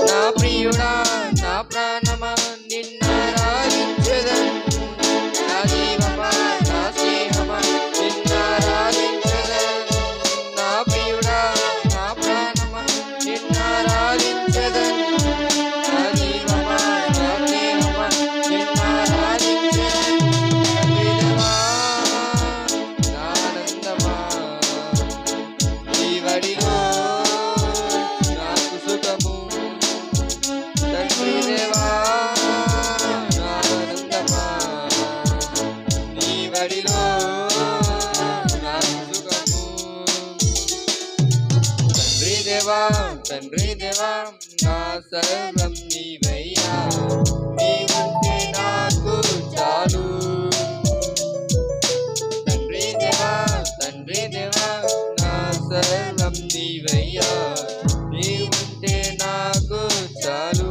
నా ప్రియుడా నా ప్రాణమా నిన్నారాధించెదన్ నా జీవమా నా స్నేహమా నిన్నారాధించెదన్ నా ప్రియుడా నా ప్రాణమా నిన్నారాధించెదన్ నా జీవమా నా స్నేహమా నిన్నారాధించెదన్ తండ్రిదేవా నా ఆనందమా నీ వడిలో నాకు సుఖము తండ్రిదేవా నా ఆనందమా నీ వడిలో నాకు సుఖము తండ్రిదేవా తండ్రిదేవా నా సర్వం నీవయ్యా నీవుంటే నాకు చాలు తండ్రిదేవా తండ్రిదేవా నా సర్వం నీవయ్యా నీవుంటే నాకు చాలు